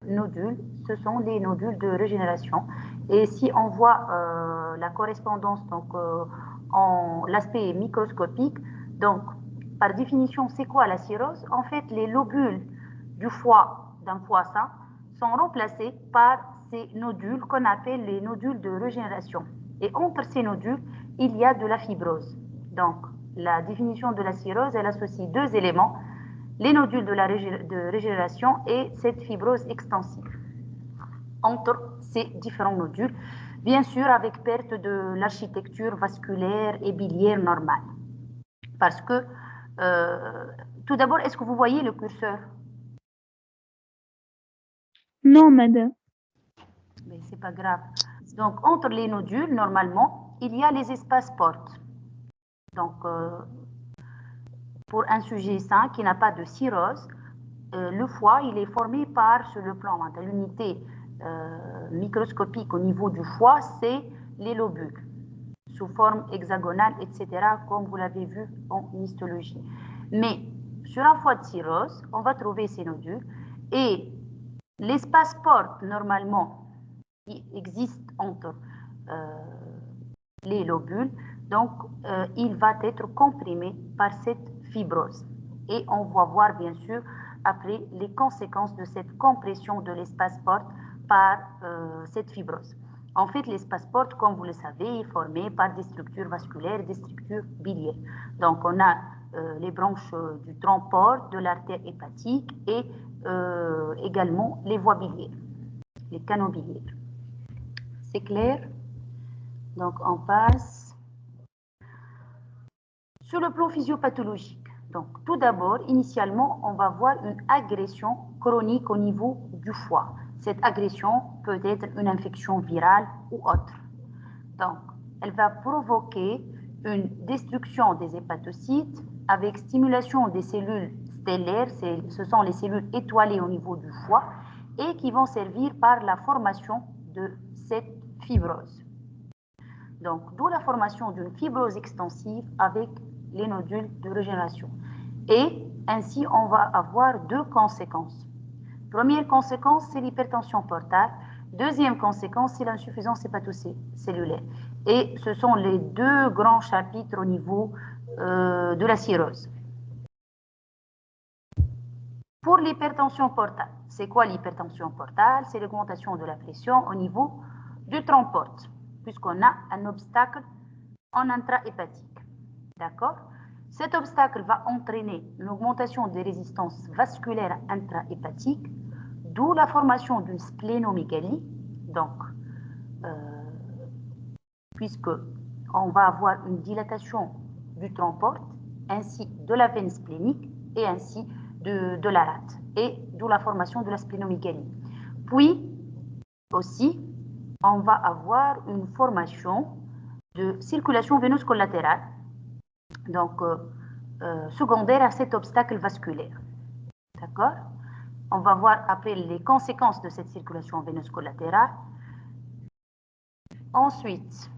nodules, ce sont les nodules de régénération. Et si on voit la correspondance donc, en l'aspect microscopique, donc par définition, c'est quoi la cirrhose? En fait, les lobules du foie d'un foie sain sont remplacés par ces nodules qu'on appelle les nodules de régénération. Et entre ces nodules, il y a de la fibrose. Donc, la définition de la cirrhose, elle associe deux éléments, les nodules de régénération et cette fibrose extensive. Entre ces différents nodules, bien sûr avec perte de l'architecture vasculaire et biliaire normale. Parce que, tout d'abord, est-ce que vous voyez le curseur? Non, madame. Mais c'est pas grave. Donc, entre les nodules, normalement, il y a les espaces portes. Donc, pour un sujet sain qui n'a pas de cirrhose, le foie, il est formé par, sur le plan de l'unité microscopique au niveau du foie, c'est les lobules, sous forme hexagonale, etc., comme vous l'avez vu en histologie. Mais sur un foie de cirrhose, on va trouver ces nodules et l'espace porte, normalement, qui existe entre les lobules, donc il va être comprimé par cette fibrose. Et on va voir bien sûr après les conséquences de cette compression de l'espace porte par cette fibrose. En fait, l'espace porte, comme vous le savez, est formé par des structures vasculaires et des structures biliaires. Donc, on a les branches du tronc porte, de l'artère hépatique et également les voies biliaires, les canaux biliaires. C'est clair? Donc, on passe sur le plan physiopathologique. Donc, tout d'abord, initialement, on va voir une agression chronique au niveau du foie. Cette agression peut être une infection virale ou autre. Donc, elle va provoquer une destruction des hépatocytes avec stimulation des cellules stellaires, ce sont les cellules étoilées au niveau du foie, et qui vont servir par la formation de cette fibrose. Donc, d'où la formation d'une fibrose extensive avec les nodules de régénération. Et ainsi, on va avoir deux conséquences. Première conséquence, c'est l'hypertension portale. Deuxième conséquence, c'est l'insuffisance hépatocellulaire. Et ce sont les deux grands chapitres au niveau de la cirrhose. Pour l'hypertension portale, c'est quoi l'hypertension portale? C'est l'augmentation de la pression au niveau du tronc porte, puisqu'on a un obstacle en intrahépatique. D'accord? Cet obstacle va entraîner une augmentation des résistances vasculaires intrahépatiques, d'où la formation d'une splénomégalie. Donc, puisque on va avoir une dilatation du tronc porte, ainsi de la veine splénique et ainsi de la rate, et d'où la formation de la splénomégalie. Puis, aussi, on va avoir une formation de circulation veineuse collatérale, donc secondaire à cet obstacle vasculaire. D'accord? On va voir après les conséquences de cette circulation veineuse collatérale. Ensuite,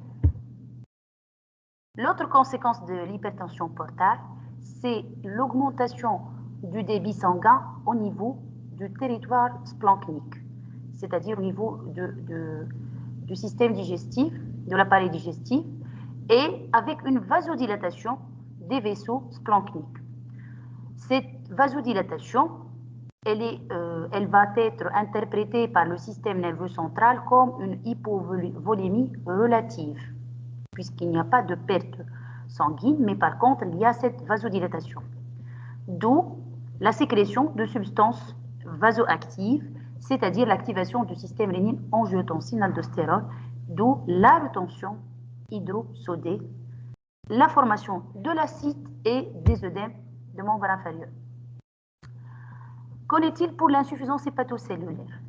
l'autre conséquence de l'hypertension portale, c'est l'augmentation du débit sanguin au niveau du territoire splanchnique, c'est-à-dire au niveau du système digestif, de l'appareil digestif, et avec une vasodilatation des vaisseaux splanchniques. Cette vasodilatation, elle va être interprétée par le système nerveux central comme une hypovolémie relative, puisqu'il n'y a pas de perte sanguine, mais par contre, il y a cette vasodilatation. D'où la sécrétion de substances vasoactives, c'est-à-dire l'activation du système rénine-angiotensine-aldostérone, d'où la rétention hydrosodée, la formation de l'acide et des œdèmes de membre inférieur. Qu'en est-il pour l'insuffisance hépatocellulaire?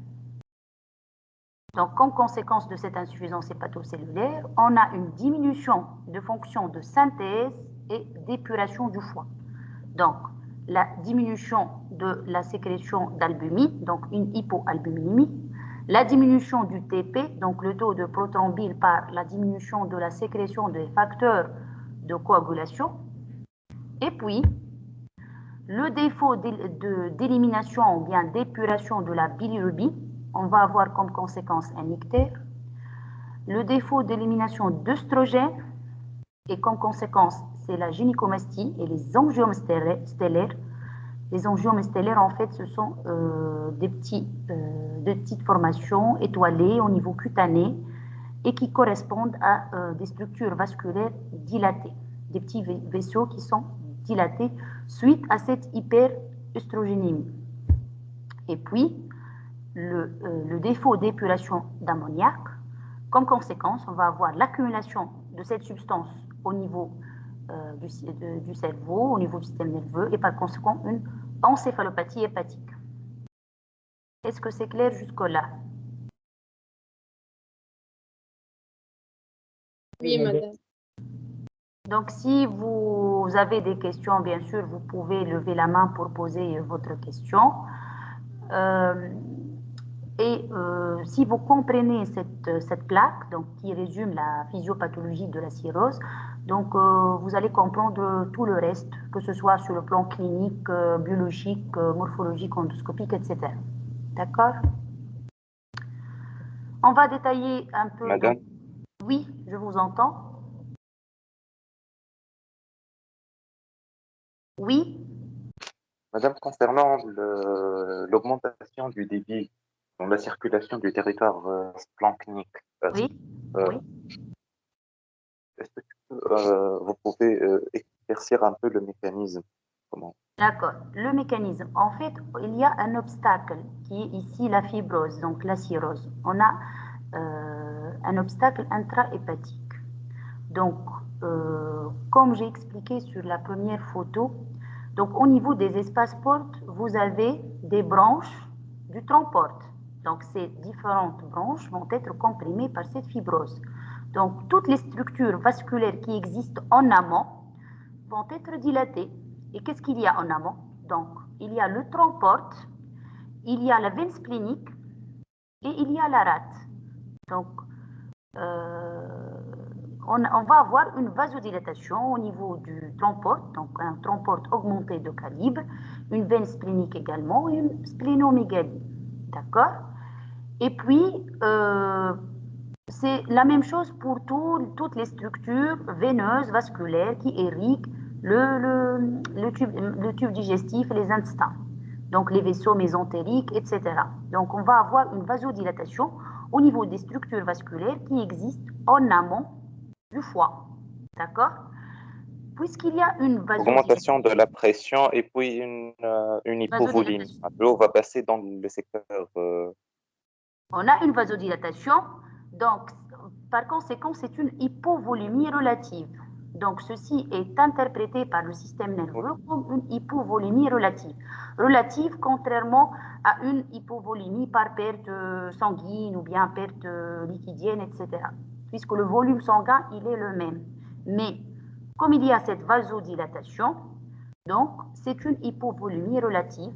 Donc, comme conséquence de cette insuffisance hépatocellulaire, on a une diminution de fonction de synthèse et d'épuration du foie. Donc, la diminution de la sécrétion d'albumine, donc une hypoalbuminémie, la diminution du TP, donc le taux de prothrombine par la diminution de la sécrétion des facteurs de coagulation, et puis le défaut d'élimination ou bien d'épuration de la bilirubine, on va avoir comme conséquence un ictère, le défaut d'élimination d'œstrogènes, et comme conséquence, c'est la gynécomastie et les angiomes stellaires. Les angiomes stellaires, en fait, ce sont des petites formations étoilées au niveau cutané et qui correspondent à des structures vasculaires dilatées, des petits vaisseaux qui sont dilatés suite à cette hyperœstrogénémie. Et puis, le défaut d'épuration d'ammoniac, comme conséquence, on va avoir l'accumulation de cette substance au niveau du cerveau, au niveau du système nerveux, et par conséquent, une encéphalopathie hépatique. Est-ce que c'est clair jusque-là? Oui, madame. Donc, si vous avez des questions, bien sûr, vous pouvez lever la main pour poser votre question. Si vous comprenez cette plaque, donc, qui résume la physiopathologie de la cirrhose, donc vous allez comprendre tout le reste, que ce soit sur le plan clinique, biologique, morphologique, endoscopique, etc. D'accord? On va détailler un peu. Madame? Oui, je vous entends. Oui. Madame, concernant l'augmentation du débit dans la circulation du territoire plan clinique, Oui. Oui. est-ce que vous pouvez éclaircir un peu le mécanisme? Comment? D'accord. Le mécanisme, en fait, il y a un obstacle qui est ici la fibrose, donc la cirrhose. On a un obstacle intrahépatique. Donc, comme j'ai expliqué sur la première photo, donc au niveau des espaces portes, vous avez des branches du tronc porte. Donc, ces différentes branches vont être comprimées par cette fibrose. Donc, toutes les structures vasculaires qui existent en amont vont être dilatées. Et qu'est-ce qu'il y a en amont? Donc, il y a le tronc porte, il y a la veine splénique et il y a la rate. Donc, on va avoir une vasodilatation au niveau du tronc porte, donc un tronc porte augmenté de calibre, une veine splénique également et une splénomégalie. D'accord? Et puis, c'est la même chose pour toutes les structures veineuses, vasculaires qui irriguent le tube digestif et les intestins. Donc, les vaisseaux mésentériques, etc. Donc, on va avoir une vasodilatation au niveau des structures vasculaires qui existent en amont du foie. D'accord? Puisqu'il y a une Augmentation de la pression et puis une hypovolémie. L'eau va passer dans le secteur. On a une vasodilatation, donc par conséquent, c'est une hypovolémie relative. Donc, ceci est interprété par le système nerveux comme une hypovolémie relative. Relative, contrairement à une hypovolémie par perte sanguine ou bien perte liquidienne, etc. Puisque le volume sanguin, il est le même. Mais, comme il y a cette vasodilatation, donc, c'est une hypovolémie relative.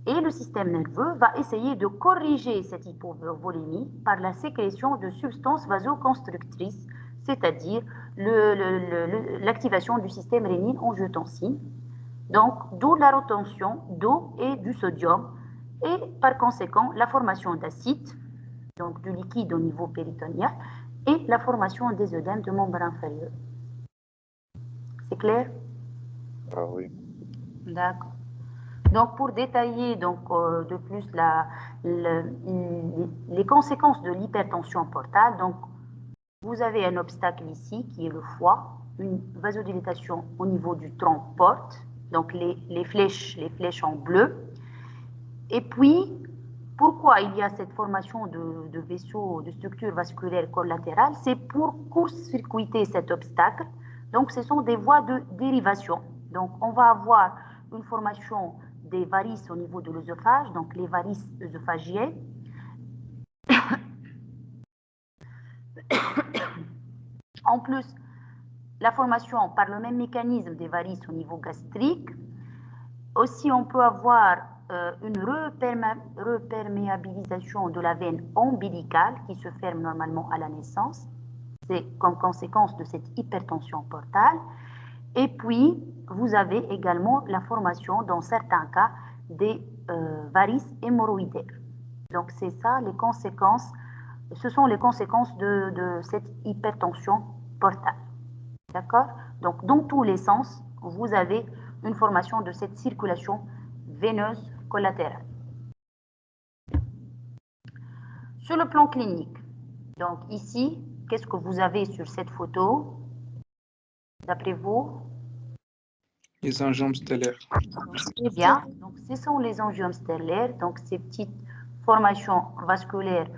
Et le système nerveux va essayer de corriger cette hypovolémie par la sécrétion de substances vasoconstrictrices, c'est-à-dire l'activation du système rénine-angiotensine. Donc, d'où la retention d'eau et du sodium, et par conséquent, la formation d'acide, donc du liquide au niveau péritonéal, et la formation des œdèmes de membre inférieur. C'est clair? Oui. D'accord. Donc, pour détailler de plus les conséquences de l'hypertension portale, donc, vous avez un obstacle ici qui est le foie, une vasodilatation au niveau du tronc porte, donc les flèches en bleu. Et puis, pourquoi il y a cette formation de vaisseaux, de structures vasculaires collatérales? C'est pour court-circuiter cet obstacle. Donc, ce sont des voies de dérivation. Donc, on va avoir une formation des varices au niveau de l'œsophage, donc les varices œsophagiennes. En plus, la formation par le même mécanisme des varices au niveau gastrique. Aussi, on peut avoir une reperméabilisation de la veine ombilicale qui se ferme normalement à la naissance. C'est comme conséquence de cette hypertension portale. Et puis, vous avez également la formation, dans certains cas, des varices hémorroïdaires. Donc, c'est ça les conséquences. Ce sont les conséquences de cette hypertension portale. D'accord? Donc, dans tous les sens, vous avez une formation de cette circulation veineuse collatérale. Sur le plan clinique, donc ici, qu'est-ce que vous avez sur cette photo? D'après vous? Les angiomes stellaires. Très bien. Donc, ce sont les angiomes stellaires, donc ces petites formations vasculaires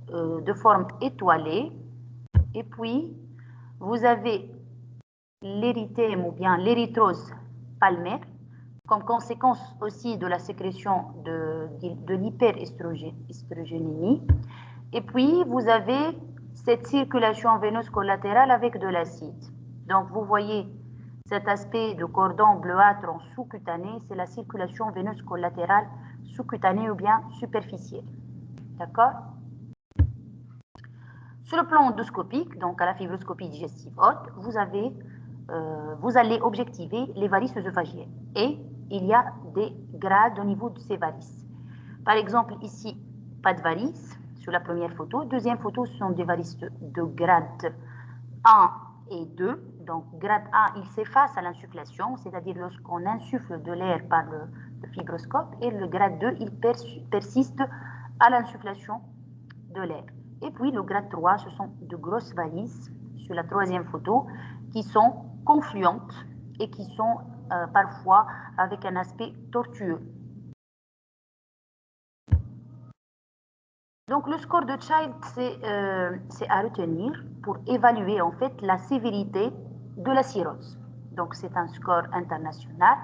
de forme étoilée. Et puis, vous avez l'érythème ou bien l'érythrose palmaire, comme conséquence aussi de la sécrétion de l'hyperestrogénémie. Et puis, vous avez cette circulation veineuse collatérale avec de l'acide. Donc, vous voyez cet aspect de cordon bleuâtre en sous-cutané, c'est la circulation veineuse collatérale sous-cutanée ou bien superficielle. D'accord? Sur le plan endoscopique, donc à la fibroscopie digestive haute, vous allez objectiver les varices œsophagiennes. Et il y a des grades au niveau de ces varices. Par exemple, ici, pas de varices sur la première photo. Deuxième photo, ce sont des varices de grade 1 et 2. Donc, grade 1, il s'efface à l'insufflation, c'est-à-dire lorsqu'on insuffle de l'air par le fibroscope. Et le grade 2, il persiste à l'insufflation de l'air. Et puis, le grade 3, ce sont de grosses varices, sur la troisième photo, qui sont confluentes et qui sont parfois avec un aspect tortueux. Donc, le score de Child, c'est à retenir pour évaluer en fait la sévérité de la cirrhose. Donc, c'est un score international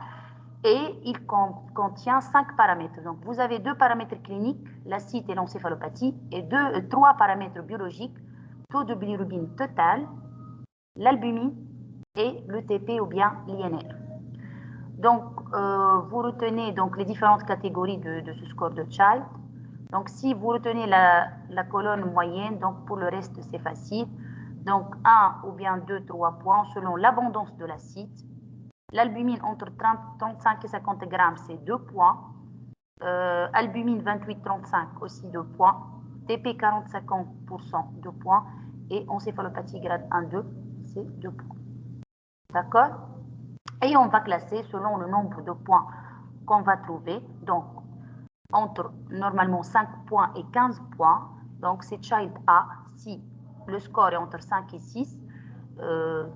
et il contient 5 paramètres. Donc, vous avez 2 paramètres cliniques, l'acide et l'encéphalopathie, et 3 paramètres biologiques, taux de bilirubine total, l'albumine et le TP ou bien l'INR. Donc, vous retenez donc les différentes catégories de ce score de Child. Donc, si vous retenez la colonne moyenne, donc pour le reste, c'est facile. Donc, 1 ou bien 2, 3 points selon l'abondance de l'acide. L'albumine entre 35 et 50 grammes, c'est 2 points. Albumine 28-35, aussi 2 points. TP 40-50%, 2 points. Et encéphalopathie grade 1-2, c'est 2 points. D'accord? Et on va classer selon le nombre de points qu'on va trouver. Donc, entre normalement 5 points et 15 points. Donc, c'est Child A si le score est entre 5 et 6.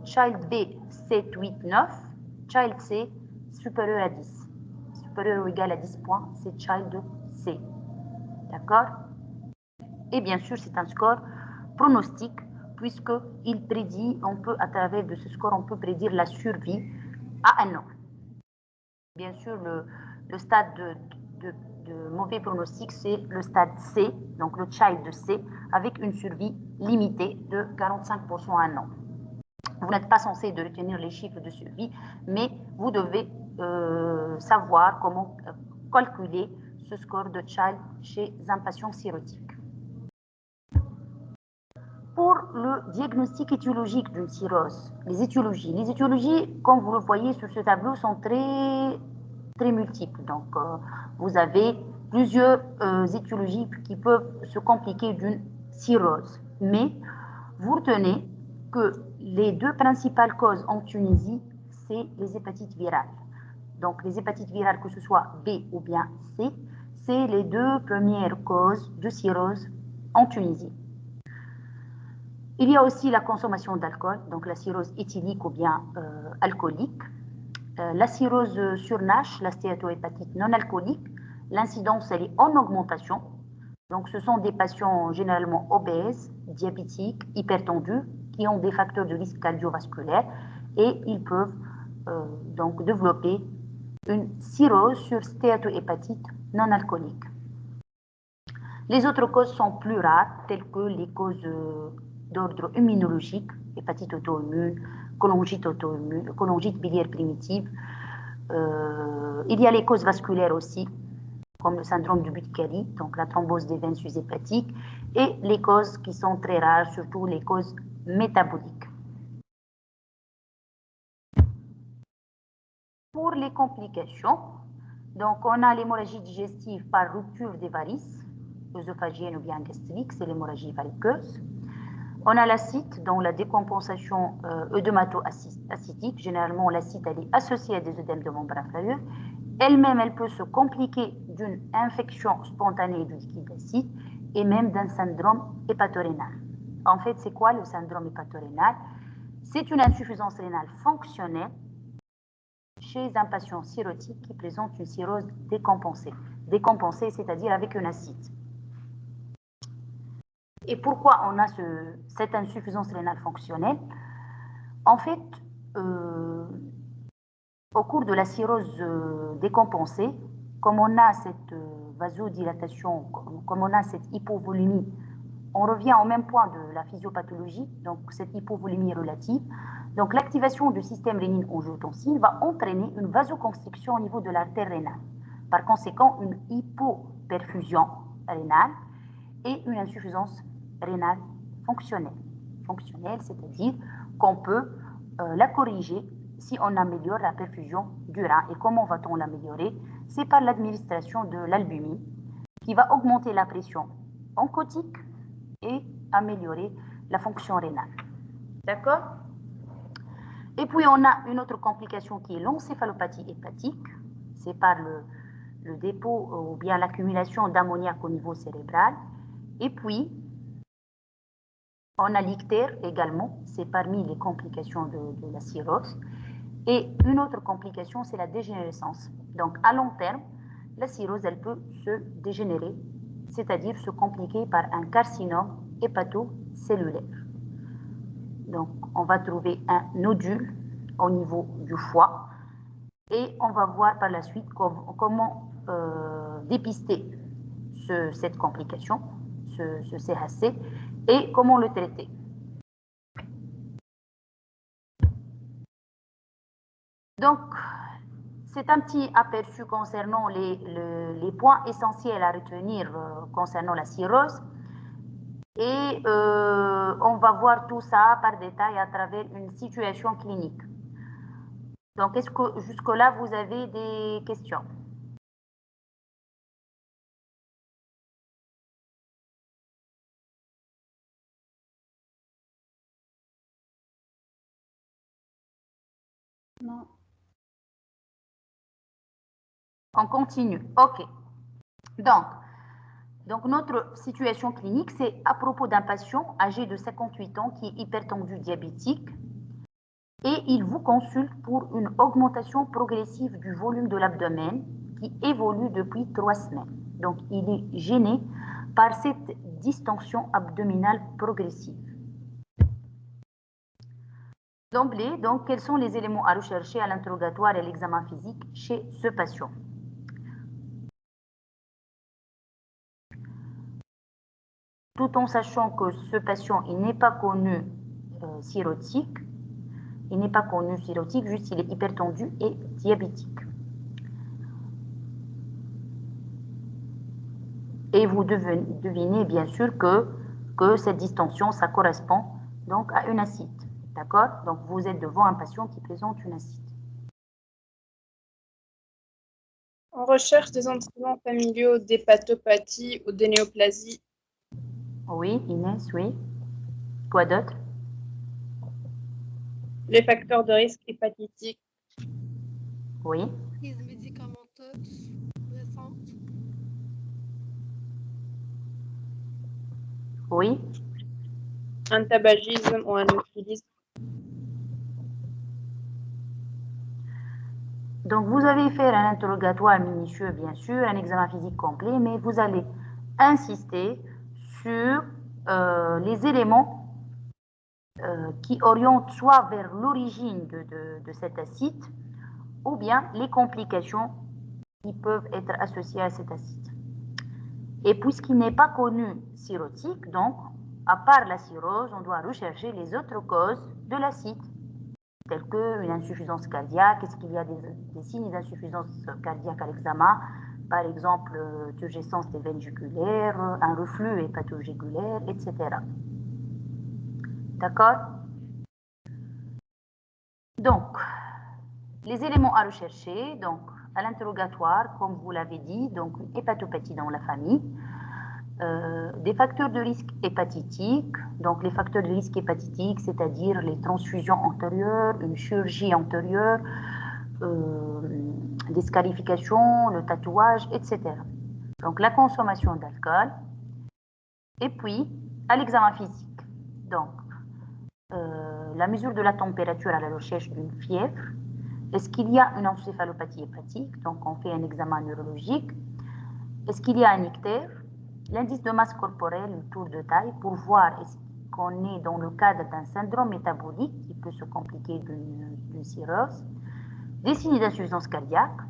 Child B, 7, 8, 9. Child C, supérieur à 10. Supérieur ou égal à 10 points, c'est Child C. D'accord? Et bien sûr, c'est un score pronostique, puisqu'il prédit, à travers de ce score, on peut prédire la survie à un an. Bien sûr, le stade de mauvais pronostic, c'est le stade C, donc le child de C, avec une survie limitée de 45% à un an. Vous n'êtes pas censé de retenir les chiffres de survie, mais vous devez savoir comment calculer ce score de child chez un patient cirrhotique. Pour le diagnostic étiologique d'une cirrhose, les étiologies, comme vous le voyez sur ce tableau, sont très multiples. Donc, vous avez plusieurs étiologies qui peuvent se compliquer d'une cirrhose. Mais vous retenez que les 2 principales causes en Tunisie, c'est les hépatites virales. Donc, les hépatites virales, que ce soit B ou bien C, c'est les 2 premières causes de cirrhose en Tunisie. Il y a aussi la consommation d'alcool, donc la cirrhose éthylique ou bien alcoolique. La cirrhose sur NASH, la stéatohépatite non alcoolique, l'incidence, elle est en augmentation. Donc, ce sont des patients généralement obèses, diabétiques, hypertendus, qui ont des facteurs de risque cardiovasculaire et ils peuvent donc développer une cirrhose sur stéatohépatite non alcoolique. Les autres causes sont plus rares, telles que les causes d'ordre immunologique, hépatite auto-immune, cholangite biliaire primitive. Il y a les causes vasculaires aussi, comme le syndrome de Budd-Chiari, donc la thrombose des veines sus-hépatiques, et les causes qui sont très rares, surtout les causes métaboliques. Pour les complications, donc on a l'hémorragie digestive par rupture des varices, œsophagienne ou bien gastrique, c'est l'hémorragie varicoeuse. On a l'acide, dont la décompensation œdémato-acidique. Généralement, l'acide elle est associée à des œdèmes de membre inférieur. Elle-même, elle peut se compliquer d'une infection spontanée du liquide acide et même d'un syndrome hépatorénal. En fait, c'est quoi le syndrome hépatorénal? C'est une insuffisance rénale fonctionnelle chez un patient cirrhotique qui présente une cirrhose décompensée. Décompensée, c'est-à-dire avec un acide. Et pourquoi on a cette insuffisance rénale fonctionnelle? En fait, au cours de la cirrhose décompensée, comme on a cette vasodilatation, comme on a cette hypovolémie, on revient au même point de la physiopathologie, donc cette hypovolémie relative. Donc l'activation du système rénine-angiotensine va entraîner une vasoconstriction au niveau de l'artère rénale. Par conséquent, une hypoperfusion rénale et une insuffisance rénale fonctionnelle. Fonctionnelle, c'est-à-dire qu'on peut la corriger si on améliore la perfusion du rein. Et comment va-t-on l'améliorer? C'est par l'administration de l'albumine qui va augmenter la pression oncotique et améliorer la fonction rénale. D'accord? Et puis, on a une autre complication qui est l'encéphalopathie hépatique. C'est par le dépôt ou bien l'accumulation d'ammoniac au niveau cérébral. Et puis, on a l'ictère également. C'est parmi les complications de la cirrhose. Et une autre complication, c'est la dégénérescence. Donc, à long terme, la cirrhose, elle peut se dégénérer, c'est-à-dire se compliquer par un carcinome hépatocellulaire. Donc, on va trouver un nodule au niveau du foie et on va voir par la suite comment dépister cette complication, ce CHC, et comment le traiter. Donc, c'est un petit aperçu concernant les points essentiels à retenir concernant la cirrhose. Et on va voir tout ça par détail à travers une situation clinique. Donc, est-ce que jusque-là, vous avez des questions? Non. On continue. OK. Donc, notre situation clinique, c'est à propos d'un patient âgé de 58 ans qui est hypertendu diabétique et il vous consulte pour une augmentation progressive du volume de l'abdomen qui évolue depuis 3 semaines. Donc, il est gêné par cette distension abdominale progressive. D'emblée, donc, quels sont les éléments à rechercher à l'interrogatoire et l'examen physique chez ce patient? Tout en sachant que ce patient, il n'est pas connu cirrhotique, juste il est hypertendu et diabétique. Et vous devinez bien sûr que cette distension, ça correspond donc à une acide. D'accord? Donc vous êtes devant un patient qui présente une acide. On recherche des antécédents familiaux d'hépatopathie ou d'énéoplasie. Oui, Inès, oui. Quoi d'autre? Les facteurs de risque hépatitique. Oui. Prise médicamenteuse récente. Oui. Un tabagisme ou un alcoolisme. Donc, vous allez faire un interrogatoire minutieux, bien sûr, un examen physique complet, mais vous allez insister sur les éléments qui orientent soit vers l'origine de cet acide, ou bien les complications qui peuvent être associées à cet acide. Et puisqu'il n'est pas connu cirrhotique, donc, à part la cirrhose, on doit rechercher les autres causes de l'acide, telles qu'une insuffisance cardiaque. Est-ce qu'il y a des signes d'insuffisance cardiaque à l'examen? Par exemple, turgescence des veines jugulaires, un reflux hépatojugulaire, etc. D'accord? Donc, les éléments à rechercher, donc, à l'interrogatoire, comme vous l'avez dit, donc une hépatopathie dans la famille, des facteurs de risque hépatitique. Donc, les facteurs de risque hépatitique, c'est-à-dire les transfusions antérieures, une chirurgie antérieure, des scarifications, le tatouage, etc. Donc, la consommation d'alcool. Et puis, à l'examen physique. Donc, la mesure de la température à la recherche d'une fièvre. Est-ce qu'il y a une encéphalopathie hépatique? Donc, on fait un examen neurologique. Est-ce qu'il y a un ictère? L'indice de masse corporelle, le tour de taille, pour voir est-ce qu'on est dans le cadre d'un syndrome métabolique qui peut se compliquer d'une cirrhose. Des signes d'insuffisance cardiaque.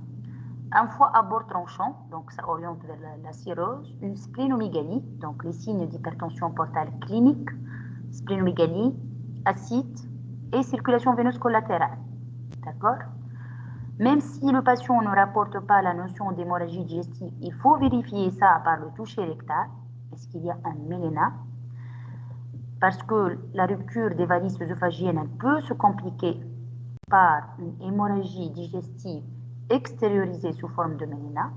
Un foie à bord tranchant, donc ça oriente vers la cirrhose. Une splénomégalie, donc les signes d'hypertension portale clinique. Splénomégalie, acide et circulation veineuse collatérale. D'accord? Même si le patient ne rapporte pas la notion d'hémorragie digestive, il faut vérifier ça par le toucher rectal. Est-ce qu'il y a un méléna? Parce que la rupture des varices œsophagiennes peut se compliquer par une hémorragie digestive extériorisée sous forme de méléna.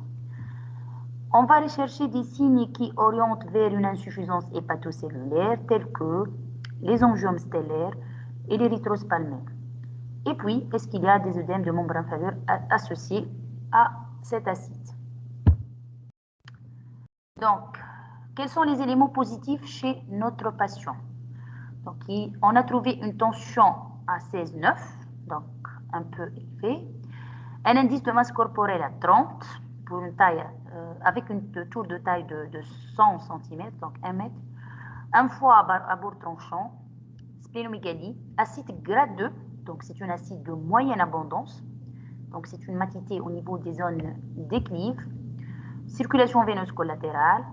On va rechercher des signes qui orientent vers une insuffisance hépatocellulaire tels que les angiomes stellaires et l'érythrospalmaire. Et puis, est-ce qu'il y a des œdèmes de membre inférieur associés à cet acide? Donc, quels sont les éléments positifs chez notre patient? Donc, on a trouvé une tension à 16,9, donc un peu élevée. Un indice de masse corporelle à 30, pour une taille, avec une tour de taille de 100 cm, donc 1 mètre. Un foie à bord tranchant, splénomégalie, acide grade 2, donc c'est un acide de moyenne abondance, donc c'est une matité au niveau des zones déclives, circulation veineuse collatérale,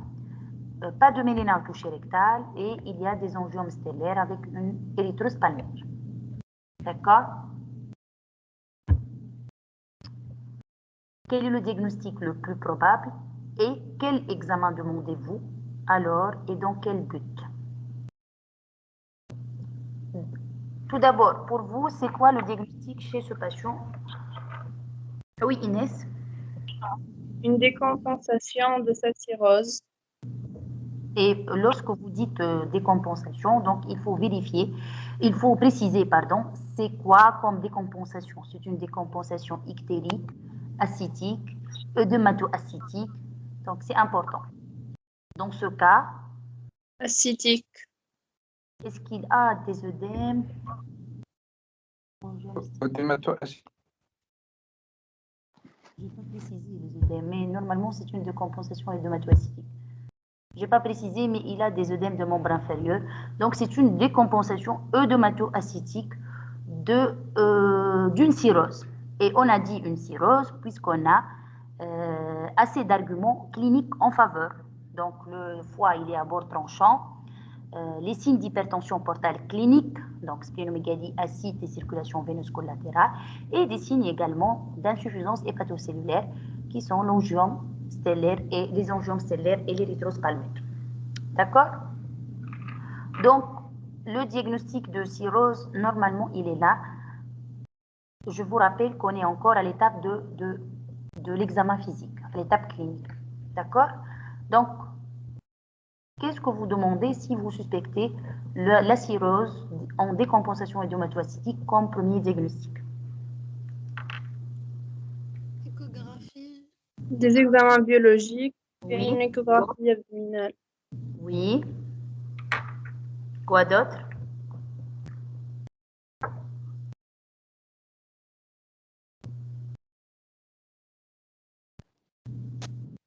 pas de méléna au toucher rectal et il y a des angiomes stellaires avec une érythrospalmaire. D'accord? Quel est le diagnostic le plus probable et quel examen demandez-vous alors et dans quel but? Tout d'abord, pour vous, c'est quoi le diagnostic chez ce patient? Oui, Inès? Une décompensation de sa cirrhose. Et lorsque vous dites décompensation, donc il faut vérifier, il faut préciser, pardon, c'est quoi comme décompensation? C'est une décompensation ictérique, acétique, œdémato-acétique, donc c'est important. Dans ce cas, Acidique. est-ce qu'il a des œdèmes? Odémato-acide. Je n'ai pas précisé les œdèmes, mais normalement c'est une décompensation œdémato-acétique. Je n'ai pas précisé, mais il a des œdèmes de membre inférieur. Donc, c'est une décompensation œdémato-acétique d'une cirrhose. Et on a dit une cirrhose puisqu'on a assez d'arguments cliniques en faveur. Donc, le foie, il est à bord tranchant. Les signes d'hypertension portale clinique, donc splénomégalie, acide et circulation veineuse collatérale, et des signes également d'insuffisance hépatocellulaire qui sont l'angiome stellaire et les angiomes stellaires et l'érythrospalmaire. D'accord? Donc, le diagnostic de cirrhose, normalement, il est là. Je vous rappelle qu'on est encore à l'étape de l'examen physique, à l'étape clinique. D'accord? Donc, qu'est-ce que vous demandez si vous suspectez la cirrhose en décompensation œdémato-acétique comme premier diagnostic? Échographie. Des examens biologiques et Oui. une échographie abdominale. Oui. Quoi d'autre?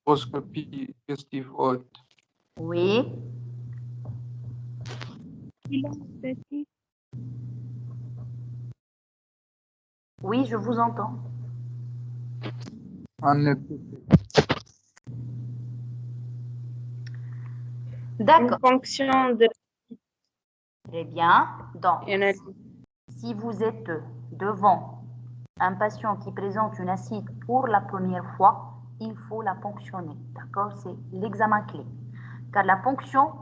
Microscopie digestive haute. Oui. Bilan hépatique. Oui, je vous entends. En EPP. Une D'accord. fonction de Très bien. Donc, l'analyse. si vous êtes devant un patient qui présente une acide pour la première fois, il faut la ponctionner. D'accord? C'est l'examen clé. Car la ponction,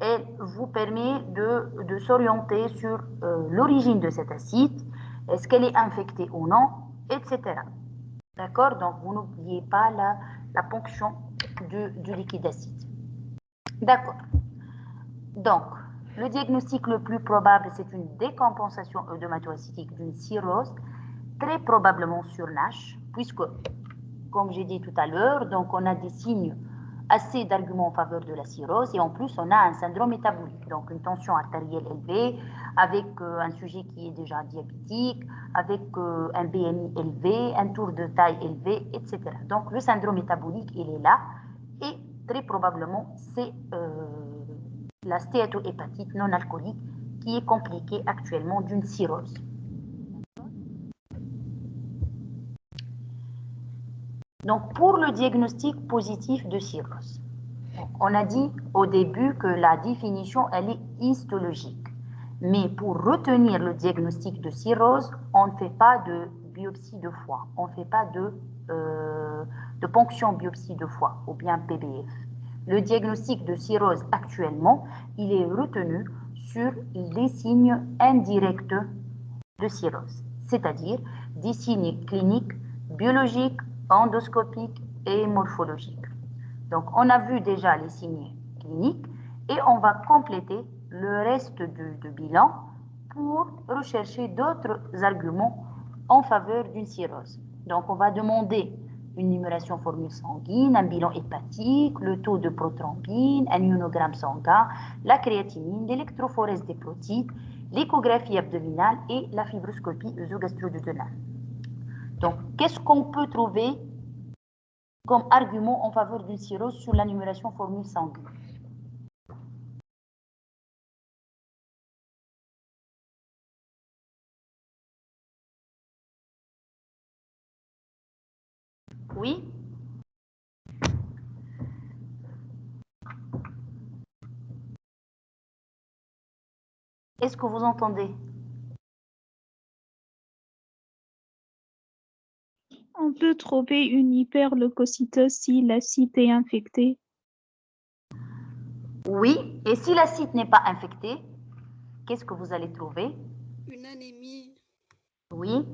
elle vous permet de s'orienter sur l'origine de cet acide, est-ce qu'elle est infectée ou non, etc. D'accord? Donc, vous n'oubliez pas la ponction du liquide acide. D'accord. Donc, le diagnostic le plus probable, c'est une décompensation œdématocytique d'une cirrhose, très probablement sur NASH, puisque, comme j'ai dit tout à l'heure, donc on a des signes assez d'arguments en faveur de la cirrhose et en plus on a un syndrome métabolique, donc une tension artérielle élevée, avec un sujet qui est déjà diabétique, avec un BMI élevé, un tour de taille élevé, etc. Donc le syndrome métabolique, il est là et très probablement c'est la stéatohépatite non alcoolique qui est compliquée actuellement d'une cirrhose. Donc, pour le diagnostic positif de cirrhose, on a dit au début que la définition, elle est histologique. Mais pour retenir le diagnostic de cirrhose, on ne fait pas de biopsie de foie, on ne fait pas de ponction biopsie de foie ou bien PBF. Le diagnostic de cirrhose actuellement, il est retenu sur les signes indirects de cirrhose, c'est-à-dire des signes cliniques, biologiques, endoscopiques et morphologiques. Donc, on a vu déjà les signes cliniques et on va compléter le reste du bilan pour rechercher d'autres arguments en faveur d'une cirrhose. Donc, on va demander une numération formule sanguine, un bilan hépatique, le taux de prothrombine, un ionogramme sanguin, la créatinine, l'électrophorèse des protides, l'échographie abdominale et la fibroscopie œsogastro-duodénale. Donc, qu'est-ce qu'on peut trouver comme argument en faveur d'une cirrhose sur la numération formule sanguine? Oui? Est-ce que vous entendez? On peut trouver une hyperleucocytose si l'acide est infecté. Oui, et si l'acide n'est pas infecté, qu'est-ce que vous allez trouver? Une anémie. Oui,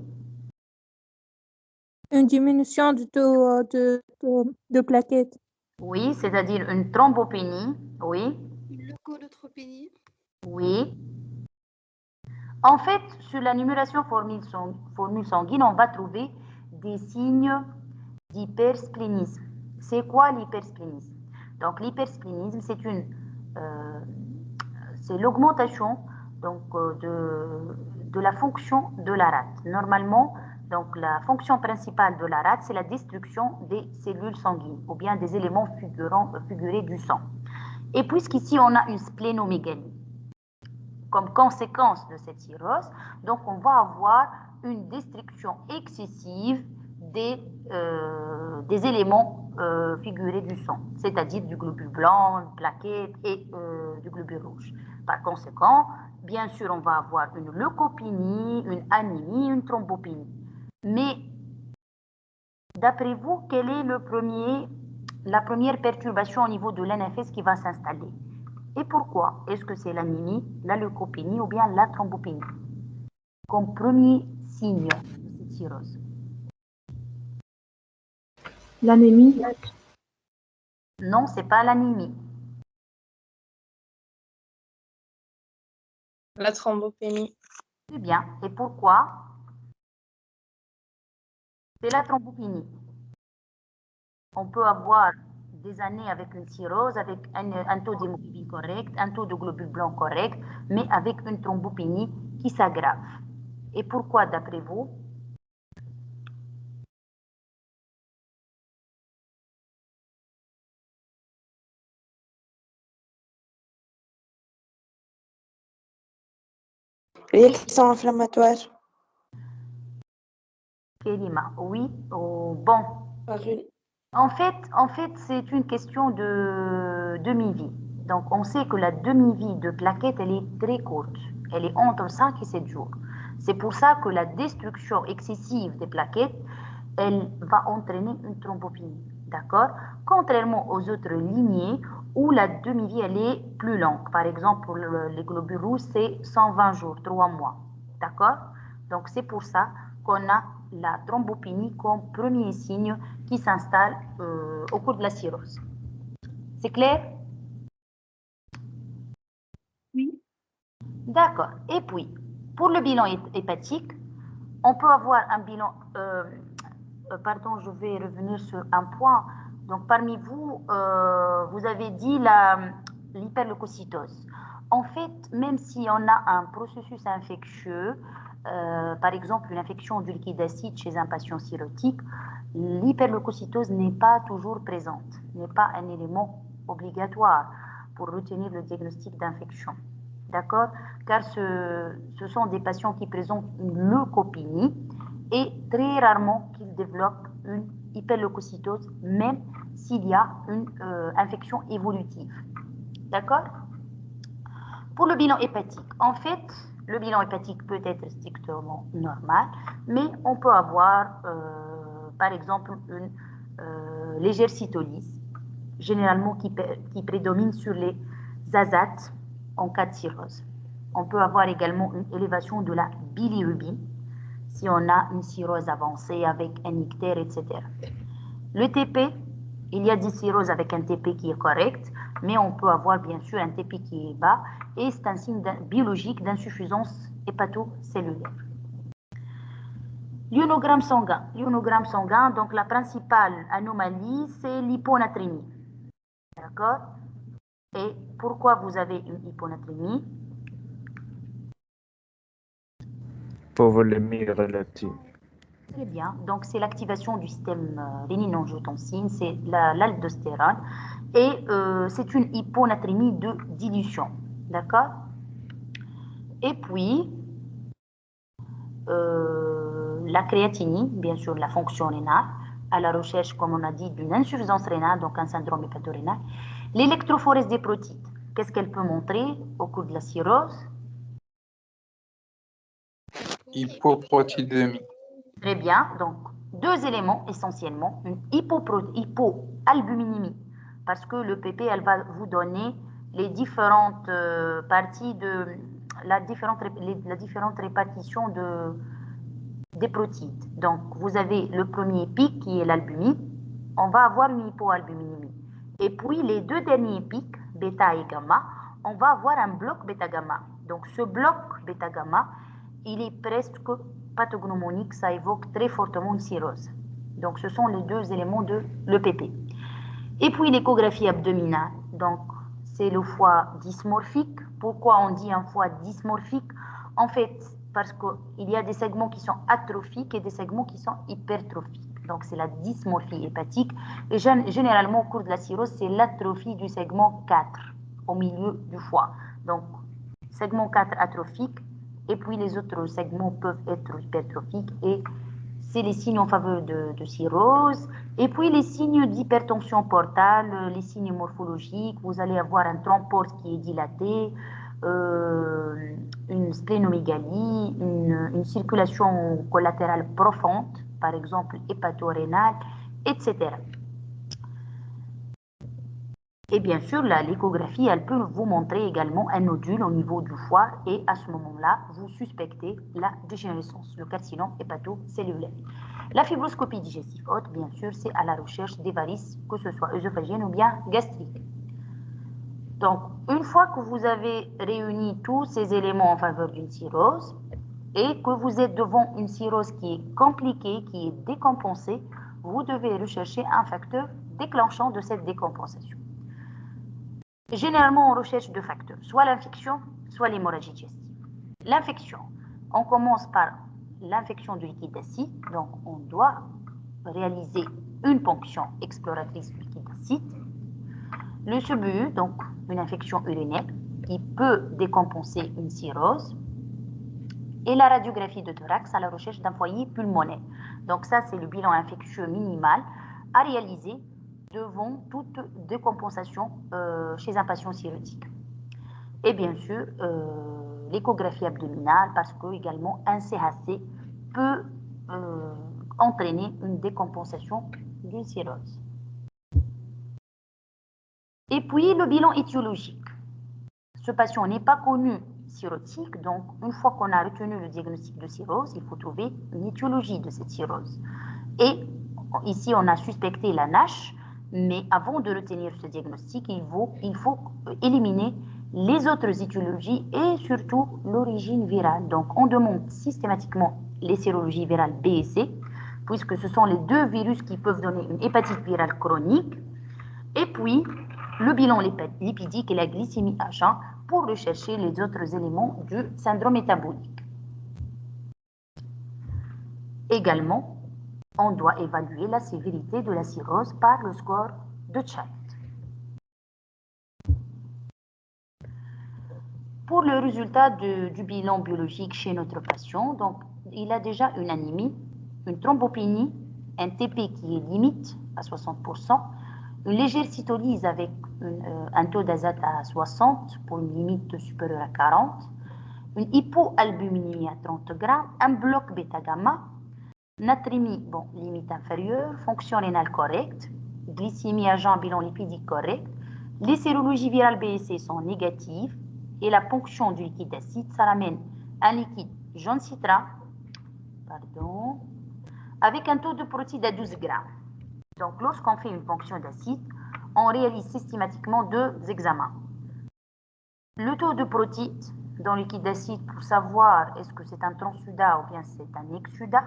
Une diminution du taux de plaquettes. oui, c'est-à-dire une thrombopénie, oui, Une leuconeutropénie. oui. En fait, sur la numération formule sanguine, on va trouver des signes d'hypersplénisme. C'est quoi l'hypersplénisme? Donc, l'hypersplénisme, c'est l'augmentation donc, de la fonction de la rate. Normalement, donc, la fonction principale de la rate, c'est la destruction des cellules sanguines ou bien des éléments figurés du sang. Et puisqu'ici, on a une splénomégalie comme conséquence de cette cirrhose, donc on va avoir une destruction excessive des éléments figurés du sang, c'est-à-dire du globule blanc, plaquettes et du globule rouge. Par conséquent, bien sûr, on va avoir une leucopénie, une anémie, une thrombopénie. Mais d'après vous, quelle est la première perturbation au niveau de l'NFS qui va s'installer? Et pourquoi? Est-ce que c'est l'anémie, la leucopénie ou bien la thrombopénie comme premier signe de cette cirrhose? L'anémie. Non, ce n'est pas l'anémie. La thrombopénie. C'est bien. Et pourquoi? C'est la thrombopénie. On peut avoir des années avec une cirrhose, avec un taux d'hémoglobine correct, un taux de globules blancs correct, mais avec une thrombopénie qui s'aggrave. Et pourquoi, d'après vous? Réaction inflammatoire. Kérima, oui. Oh, bon. En fait, c'est une question de demi-vie. Donc, on sait que la demi-vie de plaquettes, elle est très courte. Elle est entre 5 et 7 jours. C'est pour ça que la destruction excessive des plaquettes, elle va entraîner une thrombopénie. D'accord? Contrairement aux autres lignées où la demi-vie, elle est plus longue. Par exemple, pour les globules rouges, c'est 120 jours, 3 mois. D'accord? Donc, c'est pour ça qu'on a la thrombopénie comme premier signe qui s'installe au cours de la cirrhose. C'est clair? D'accord. Et puis, pour le bilan hépatique, on peut avoir un bilan... pardon, je vais revenir sur un point. Donc, parmi vous, vous avez dit l'hyperleucocytose. En fait, même si on a un processus infectieux, par exemple une infection du liquide acide chez un patient cirrhotique, l'hyperleucocytose n'est pas toujours présente, n'est pas un élément obligatoire pour retenir le diagnostic d'infection. D'accord? Car ce sont des patients qui présentent une leucopénie et très rarement qu'ils développent une hyperleucocytose, même s'il y a une infection évolutive. D'accord? Pour le bilan hépatique, en fait, le bilan hépatique peut être strictement normal, mais on peut avoir, par exemple, une légère cytolyse, généralement qui prédomine sur les azates en cas de cirrhose. On peut avoir également une élévation de la bilirubine si on a une cirrhose avancée avec un ictère, etc. Le TP, il y a des cirrhoses avec un TP qui est correct, mais on peut avoir bien sûr un TP qui est bas et c'est un signe biologique d'insuffisance hépatocellulaire. L'ionogramme sanguin. L'ionogramme sanguin, donc la principale anomalie, c'est l'hyponatrémie. D'accord? Et pourquoi vous avez une hyponatrémie? Hypovolémie relative. Très bien. Donc, c'est l'activation du système rénine-angiotensine, c'est l'aldostérone. Et c'est une hyponatrémie de dilution. D'accord? Et puis, la créatinine, bien sûr, la fonction rénale, à la recherche, comme on a dit, d'une insuffisance rénale, donc un syndrome hépatorénal. L'électrophorèse des protides, qu'est-ce qu'elle peut montrer au cours de la cirrhose? Hypoprotidémie. Très bien, donc deux éléments essentiellement, une hypoalbuminémie, parce que le PP, elle va vous donner les différentes parties de la différente répartition des protides. Donc, vous avez le premier pic qui est l'albumine, on va avoir une hypoalbuminémie. Et puis, les deux derniers pics, bêta et gamma, on va avoir un bloc bêta-gamma. Donc, ce bloc bêta-gamma, il est presque pathognomonique, ça évoque très fortement une cirrhose. Donc, ce sont les deux éléments de l'EPP. Et puis, l'échographie abdominale. Donc, c'est le foie dysmorphique. Pourquoi on dit un foie dysmorphique? En fait, parce qu'il y a des segments qui sont atrophiques et des segments qui sont hypertrophiques. Donc, c'est la dysmorphie hépatique. Et généralement, au cours de la cirrhose, c'est l'atrophie du segment 4 au milieu du foie. Donc, segment 4 atrophique, et puis les autres segments peuvent être hypertrophiques, et c'est les signes en faveur de cirrhose. Et puis les signes d'hypertension portale, les signes morphologiques, vous allez avoir un thrombe-porte qui est dilaté, une splénomégalie, une circulation collatérale profonde, par exemple hépatorénale, etc. Et bien sûr, l'échographie, elle peut vous montrer également un nodule au niveau du foie, et à ce moment-là, vous suspectez la dégénérescence, le carcinome hépatocellulaire. La fibroscopie digestive haute, bien sûr, c'est à la recherche des varices, que ce soit œsophagiennes ou bien gastriques. Donc, une fois que vous avez réuni tous ces éléments en faveur d'une cirrhose, et que vous êtes devant une cirrhose qui est compliquée, qui est décompensée, vous devez rechercher un facteur déclenchant de cette décompensation. Généralement, on recherche deux facteurs, soit l'infection, soit l'hémorragie digestive. L'infection, on commence par l'infection du liquide acide, donc on doit réaliser une ponction exploratrice du liquide acide. Le SEBU, donc une infection urinaire qui peut décompenser une cirrhose. Et la radiographie de thorax à la recherche d'un foyer pulmonaire. Donc ça, c'est le bilan infectieux minimal à réaliser devant toute décompensation chez un patient cirrhotique. Et bien sûr, l'échographie abdominale, parce que également un CHC peut entraîner une décompensation d'une cirrhose. Et puis, le bilan étiologique. Ce patient n'est pas connu cirrhotique, donc une fois qu'on a retenu le diagnostic de cirrhose, il faut trouver une étiologie de cette cirrhose. Et ici, on a suspecté la NASH, mais avant de retenir ce diagnostic, il faut éliminer les autres étiologies et surtout l'origine virale. Donc, on demande systématiquement les sérologies virales B et C, puisque ce sont les deux virus qui peuvent donner une hépatite virale chronique. Et puis, le bilan lipidique et la glycémie H1 pour rechercher les autres éléments du syndrome métabolique. Également, on doit évaluer la sévérité de la cirrhose par le score de Child. Pour le résultat du bilan biologique chez notre patient, donc, il a déjà une anémie, une thrombopénie, un TP qui est limite à 60%, une légère cytolyse avec un taux d'azote à 60 pour une limite supérieure à 40, une hypoalbuminémie à 30 grammes, un bloc bêta-gamma, natrémie, bon, limite inférieure, fonction rénale correcte, glycémie à jeun, bilan lipidique correct, les sérologies virales B et C sont négatives et la ponction du liquide acide, ça ramène un liquide jaune citrat, pardon, avec un taux de protéines à 12 grammes. Donc, lorsqu'on fait une ponction d'acide, on réalise systématiquement deux examens. Le taux de protéines dans le liquide d'acide pour savoir est-ce que c'est un transsudat ou bien c'est un exsudat.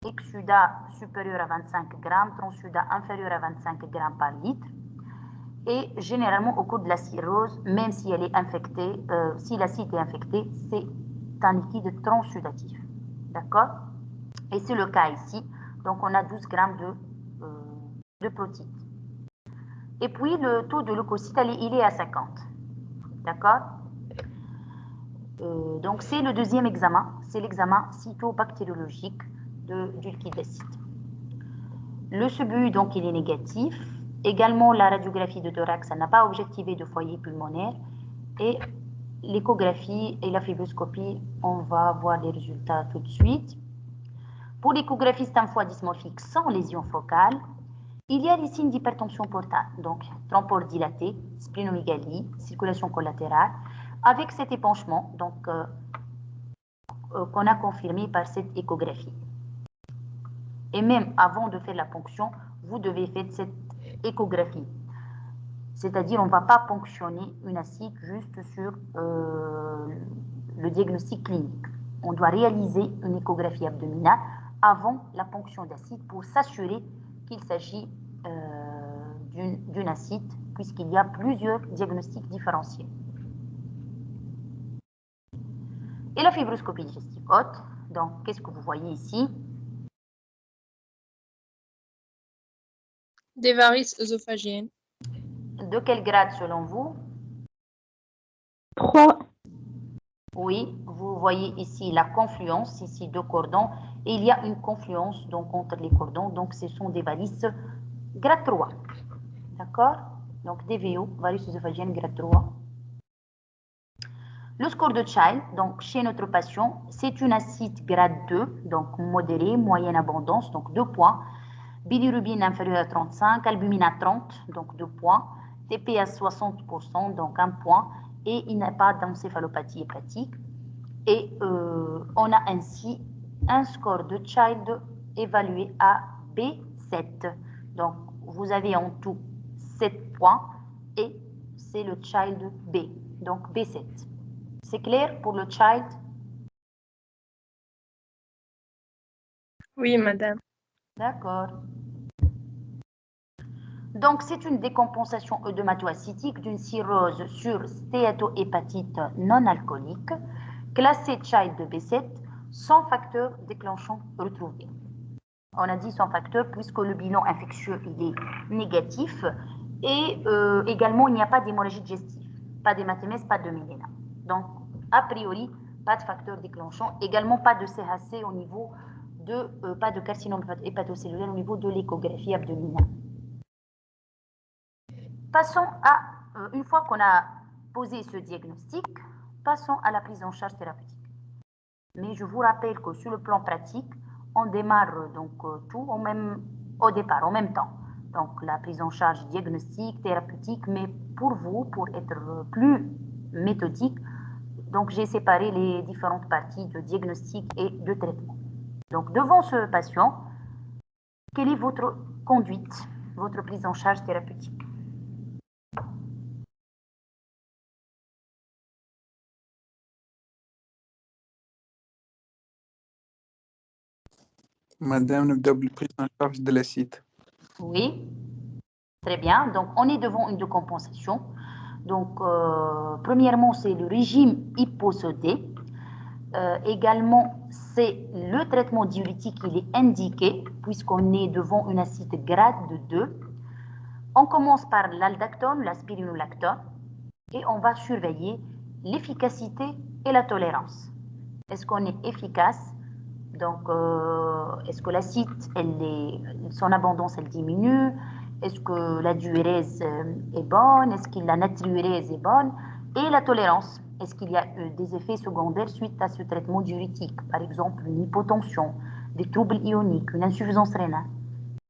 Exsudat supérieur à 25 grammes, transsudat inférieur à 25 grammes par litre. Et généralement, au cours de la cirrhose, même si elle est infectée, si l'acide est infecté, c'est un liquide transsudatif. D'accord? Et c'est le cas ici. Donc, on a 12 grammes de protéines. Et puis, le taux de leucocytes, il est à 50. D'accord? Donc, c'est le deuxième examen. C'est l'examen cytobactériologique du liquide acide. Le SEBU, donc, il est négatif. Également, la radiographie de thorax, ça n'a pas objectivé de foyer pulmonaire. Et l'échographie et la fibroscopie, on va voir les résultats tout de suite. Pour l'échographie stymphoidysmorphique sans lésion focale, il y a les signes d'hypertension portale, donc trompeur dilaté, splénomégalie, circulation collatérale, avec cet épanchement donc qu'on a confirmé par cette échographie. Et même avant de faire la ponction, vous devez faire cette échographie. C'est-à-dire, on ne va pas ponctionner une acide juste sur le diagnostic clinique. On doit réaliser une échographie abdominale avant la ponction d'acide pour s'assurer qu'il s'agit d'une acide, puisqu'il y a plusieurs diagnostics différenciés. Et la fibroscopie digestive haute, donc qu'est-ce que vous voyez ici? Des varices œsophagiennes. De quel grade selon vous? 3. Oui, vous voyez ici la confluence, ici deux cordons, et il y a une confluence donc entre les cordons, donc ce sont des varices grade 3. D'accord? Donc DVO, varices œsophagiennes grade 3. Le score de Child, donc chez notre patient, c'est une acide grade 2, donc modérée, moyenne abondance, donc 2 points. Bilirubine inférieure à 35, albumine à 30, donc 2 points. TP à 60%, donc 1 point. Et il n'y a pas d'encéphalopathie hépatique. Et on a ainsi un score de Child évalué à B7. Donc, vous avez en tout 7 points et c'est le Child B, donc B7. C'est clair pour le Child? Oui, madame. D'accord. Donc, c'est une décompensation œdématoacytique d'une cirrhose sur stéatohépatite non alcoolique, classée Child de B7, sans facteur déclenchant retrouvé. On a dit sans facteur puisque le bilan infectieux il est négatif et également il n'y a pas d'hémorragie digestive, pas d'hématémèse, pas de méléna. Donc, a priori, pas de facteur déclenchant, également pas de CHC au niveau de, pas de carcinome hépatocellulaire au niveau de l'échographie abdominale. Passons à, une fois qu'on a posé ce diagnostic, passons à la prise en charge thérapeutique. Mais je vous rappelle que sur le plan pratique, on démarre donc tout au départ, en même temps. Donc la prise en charge diagnostique, thérapeutique, mais pour vous, pour être plus méthodique, donc j'ai séparé les différentes parties de diagnostic et de traitement. Donc devant ce patient, quelle est votre conduite, votre prise en charge thérapeutique? Madame, نبدأ بالprise en charge de l'acide. Oui, très bien. Donc, on est devant une décompensation. Donc, premièrement, c'est le régime hyposodé. Également, c'est le traitement diurétique, il est indiqué puisqu'on est devant une acide grade de 2. On commence par l'aldactone, l'aspironolactone, et on va surveiller l'efficacité et la tolérance. Est-ce qu'on est efficace? Donc, est-ce que l'acide, son abondance, elle diminue? Est-ce que la diurèse est bonne? Est-ce que la natriurèse est bonne? Et la tolérance, est-ce qu'il y a des effets secondaires suite à ce traitement diurétique? Par exemple, une hypotension, des troubles ioniques, une insuffisance rénale.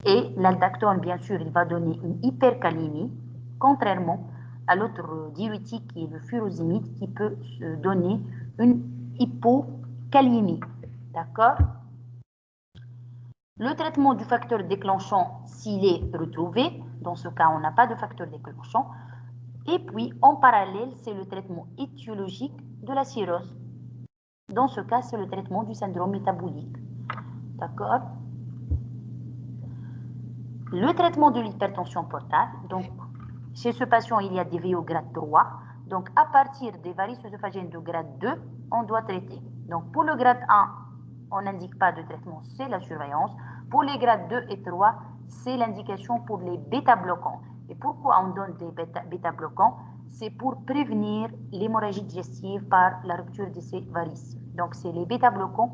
Et l'aldactone, bien sûr, il va donner une hypercalémie, contrairement à l'autre diurétique qui est le furosémide qui peut donner une hypocalémie. D'accord? Le traitement du facteur déclenchant, s'il est retrouvé, dans ce cas, on n'a pas de facteur déclenchant. Et puis, en parallèle, c'est le traitement étiologique de la cirrhose. Dans ce cas, c'est le traitement du syndrome métabolique. D'accord? Le traitement de l'hypertension portale, donc, chez ce patient, il y a des VO grade 3. Donc, à partir des varices œsophagiennes de grade 2, on doit traiter. Donc, pour le grade 1, on n'indique pas de traitement, c'est la surveillance. Pour les grades 2 et 3, c'est l'indication pour les bêta-bloquants. Et pourquoi on donne des bêta-bloquants? C'est pour prévenir l'hémorragie digestive par la rupture de ces varices. Donc, c'est les bêta-bloquants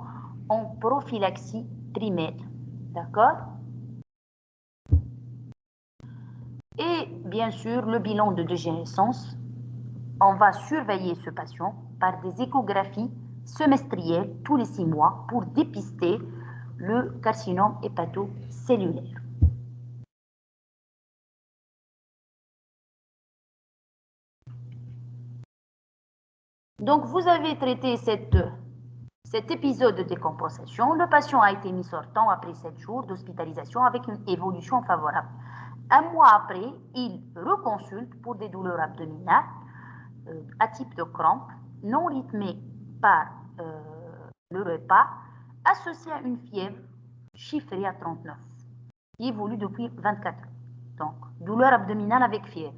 en prophylaxie primaire. D'accord? Et bien sûr, le bilan de dégénérescence, on va surveiller ce patient par des échographies semestrielles tous les 6 mois pour dépister le carcinome hépatocellulaire. Donc, vous avez traité cet épisode de décompensation. Le patient a été mis sortant après 7 jours d'hospitalisation avec une évolution favorable. Un mois après, il reconsulte pour des douleurs abdominales à type de crampe, non rythmées par le repas, associé à une fièvre chiffrée à 39, qui évolue depuis 24 heures. Donc, douleur abdominale avec fièvre.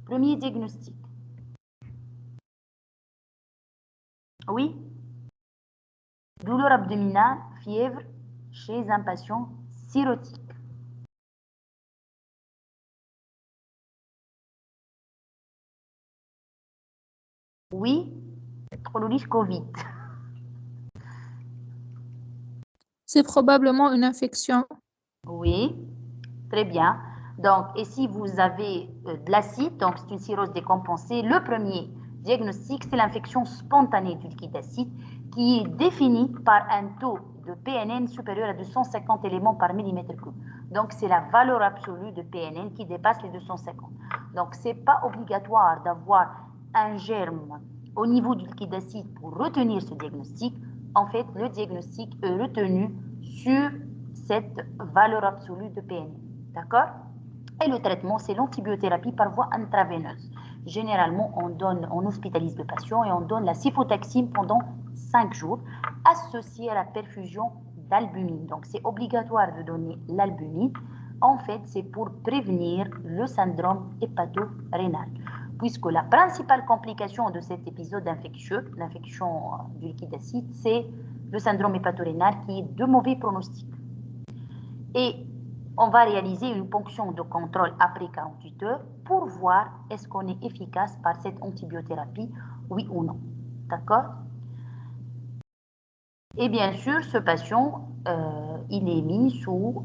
Premier diagnostic. Oui. Douleur abdominale, fièvre chez un patient cirrhotique. Oui, chronologie Covid. C'est probablement une infection. Oui, très bien. Donc, et si vous avez de l'acide, donc c'est une cirrhose décompensée, le premier diagnostic, c'est l'infection spontanée du liquide acide qui est définie par un taux de PNN supérieur à 250 éléments par millimètre cube. Donc, c'est la valeur absolue de PNN qui dépasse les 250. Donc, ce n'est pas obligatoire d'avoir un germe au niveau du liquide acide pour retenir ce diagnostic. En fait, le diagnostic est retenu sur cette valeur absolue de PNN. D'accord? Et le traitement, c'est l'antibiothérapie par voie intraveineuse. Généralement, on hospitalise le patient et on donne la cifotaxime pendant 5 jours, associée à la perfusion d'albumine. Donc, c'est obligatoire de donner l'albumine. En fait, c'est pour prévenir le syndrome hépato-rénal, puisque la principale complication de cet épisode infectieux, l'infection du liquide acide, c'est le syndrome hépato-rénal qui est de mauvais pronostic. Et on va réaliser une ponction de contrôle après 48 heures pour voir est-ce qu'on est efficace par cette antibiothérapie, oui ou non. D'accord? Et bien sûr, ce patient, il est mis sous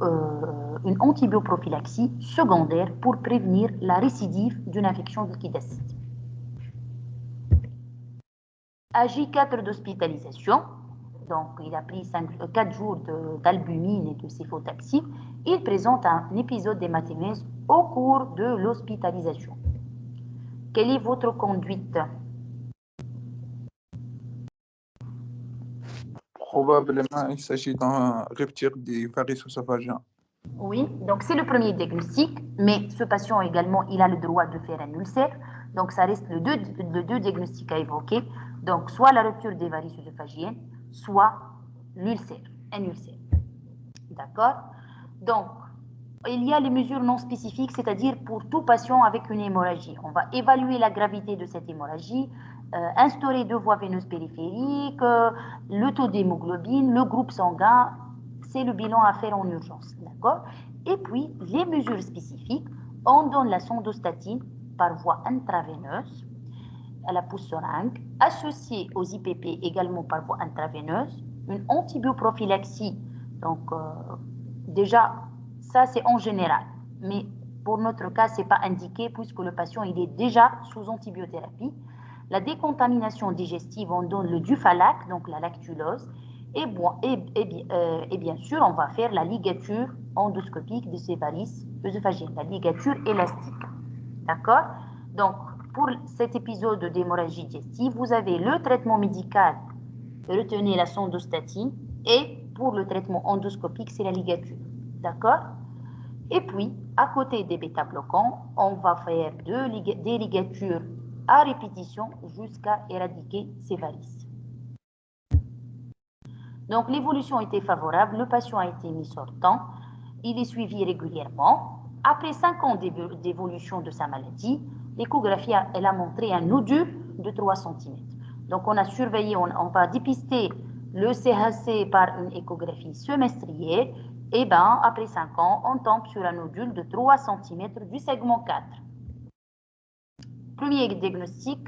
une antibioprophylaxie secondaire pour prévenir la récidive d'une infection du liquide acide. AJ4 d'hospitalisation. Donc, il a pris 4 jours d'albumine et de cifotaxime. Il présente un épisode d'hématémèse au cours de l'hospitalisation. Quelle est votre conduite? Probablement, il s'agit d'un rupture des varices œsophagiennes. Oui, donc c'est le premier diagnostic, mais ce patient également, il a le droit de faire un ulcère. Donc, ça reste le deux diagnostics à évoquer. Donc, soit la rupture des varices œsophagiennes, soit l'ulcère, un ulcère. D'accord? Donc, il y a les mesures non spécifiques, c'est-à-dire pour tout patient avec une hémorragie. On va évaluer la gravité de cette hémorragie, instaurer 2 voies veineuses périphériques, le taux d'hémoglobine, le groupe sanguin, c'est le bilan à faire en urgence. D'accord? Et puis, les mesures spécifiques, on donne la sondostatine par voie intraveineuse à la pousse-seringue, associée aux IPP également par voie intraveineuse, une antibioprophylaxie. Donc, déjà, ça c'est en général, mais pour notre cas, ce n'est pas indiqué puisque le patient il est déjà sous antibiothérapie. La décontamination digestive, on donne le Dufalac, donc la lactulose, et bien sûr, on va faire la ligature endoscopique de ces varices œsophagiennes, la ligature élastique. D'accord? Donc, pour cet épisode d'hémorragie digestive, vous avez le traitement médical, retenez la sondostatine, et pour le traitement endoscopique, c'est la ligature. D'accord? Et puis, à côté des bêta-bloquants, on va faire des ligatures à répétition jusqu'à éradiquer ces varices. Donc, l'évolution était favorable, le patient a été mis sortant, il est suivi régulièrement. Après 5 ans d'évolution de sa maladie, l'échographie elle a montré un nodule de 3 cm. Donc, on a surveillé, on va dépister le CHC par une échographie semestrielle. Et bien, après 5 ans, on tombe sur un nodule de 3 cm du segment 4. Premier diagnostic.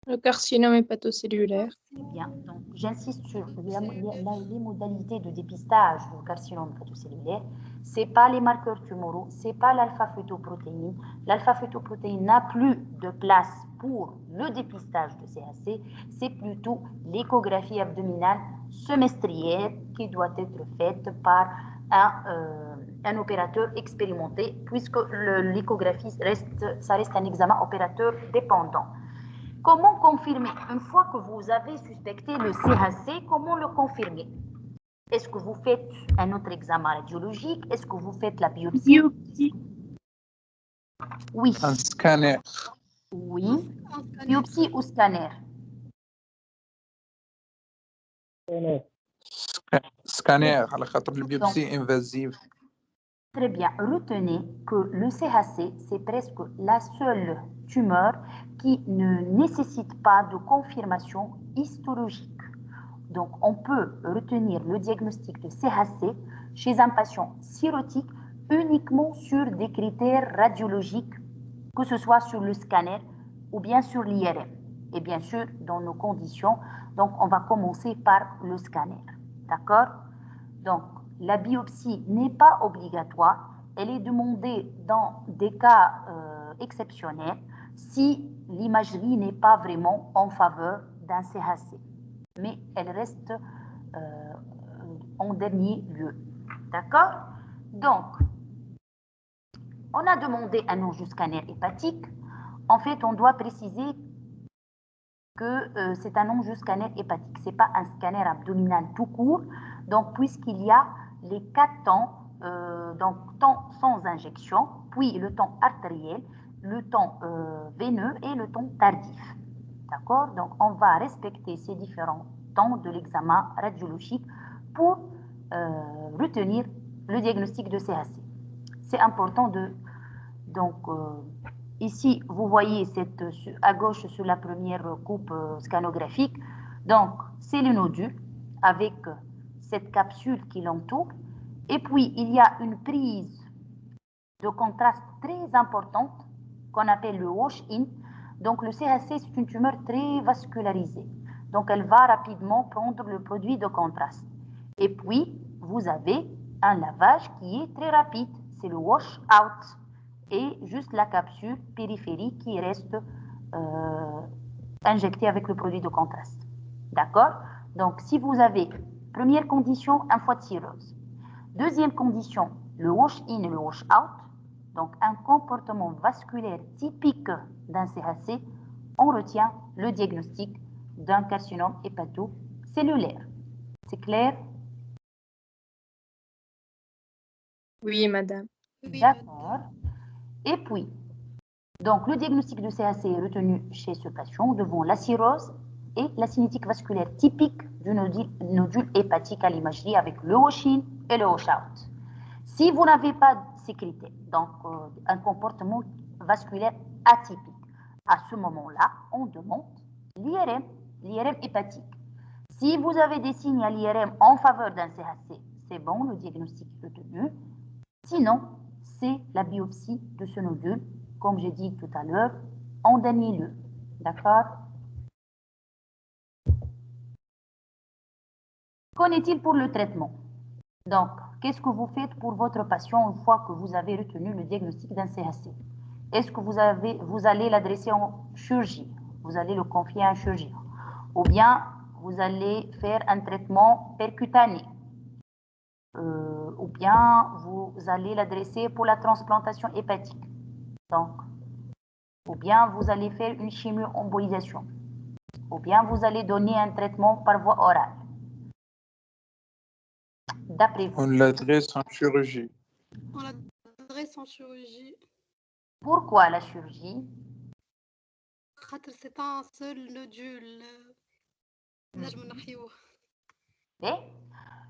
Le carcinome hépatocellulaire. Bien, donc j'insiste sur les modalités de dépistage du carcinome hépatocellulaire. Ce n'est pas les marqueurs tumoraux, ce n'est pas l'alpha-fetoprotéine. L'alpha-fetoprotéine n'a plus de place pour le dépistage de CAC, c'est plutôt l'échographie abdominale semestrielle qui doit être faite par un opérateur expérimenté, puisque l'échographie reste un examen opérateur dépendant. Comment confirmer? Une fois que vous avez suspecté le CHC, comment le confirmer? Est-ce que vous faites un autre examen radiologique? Est-ce que vous faites la biopsie? Biopsie. Oui. Un scanner. Oui. Biopsie ou scanner? سكانير على خاطر البيوبسي انفازيف. Très bien. Retenez que le CHC, c'est presque la seule tumeur qui ne nécessite pas de confirmation histologique. Donc, on peut retenir le diagnostic de CHC chez un patient cirrhotique uniquement sur des critères radiologiques, que ce soit sur le scanner ou bien sur l'IRM. Et bien sûr, dans nos conditions, donc on va commencer par le scanner. D'accord? Donc, la biopsie n'est pas obligatoire. Elle est demandée dans des cas exceptionnels si l'imagerie n'est pas vraiment en faveur d'un CHC. Mais elle reste en dernier lieu. D'accord? Donc, on a demandé un angioscanner hépatique. En fait, on doit préciser que c'est un angioscanner hépatique. Ce n'est pas un scanner abdominal tout court. Donc, puisqu'il y a les 4 temps, donc temps sans injection, puis le temps artériel, le temps veineux et le temps tardif. D'accord? Donc, on va respecter ces différents temps de l'examen radiologique pour retenir le diagnostic de CAC. C'est important de... Donc, ici, vous voyez à gauche sur la première coupe scanographique. Donc, c'est le nodule avec cette capsule qui l'entoure. Et puis, il y a une prise de contraste très importante qu'on appelle le wash-in. Donc, le CAC, c'est une tumeur très vascularisée. Donc, elle va rapidement prendre le produit de contraste. Et puis, vous avez un lavage qui est très rapide. C'est le wash-out. Et juste la capsule périphérique qui reste injectée avec le produit de contraste. D'accord? Donc, si vous avez, première condition, un foie de cirrhose. Deuxième condition, le wash-in et le wash-out. Donc, un comportement vasculaire typique d'un CHC, on retient le diagnostic d'un carcinome hépatocellulaire. C'est clair? Oui, madame. D'accord. Et puis, donc, le diagnostic de CAC est retenu chez ce patient devant la cirrhose et la cinétique vasculaire typique du nodule hépatique à l'imagerie avec le wash-in et le wash-out. Si vous n'avez pas ces critères, donc un comportement vasculaire atypique, à ce moment-là, on demande l'IRM hépatique. Si vous avez des signes à l'IRM en faveur d'un CHC, c'est bon, le diagnostic est retenu. Sinon, c'est la biopsie de ce nodule, comme j'ai dit tout à l'heure, en dernier lieu. D'accord? Qu'en est-il pour le traitement? Donc, qu'est-ce que vous faites pour votre patient une fois que vous avez retenu le diagnostic d'un CHC? Est-ce que vous allez l'adresser en chirurgie? Vous allez le confier à un chirurgien? Ou bien, vous allez faire un traitement percutané? Ou bien, vous allez l'adresser pour la transplantation hépatique? Donc, ou bien, vous allez faire une chimio-embolisation? Ou bien, vous allez donner un traitement par voie orale? D'après vous. On l'adresse en chirurgie. On l'adresse en chirurgie. Pourquoi la chirurgie? C'est un seul nodule. Et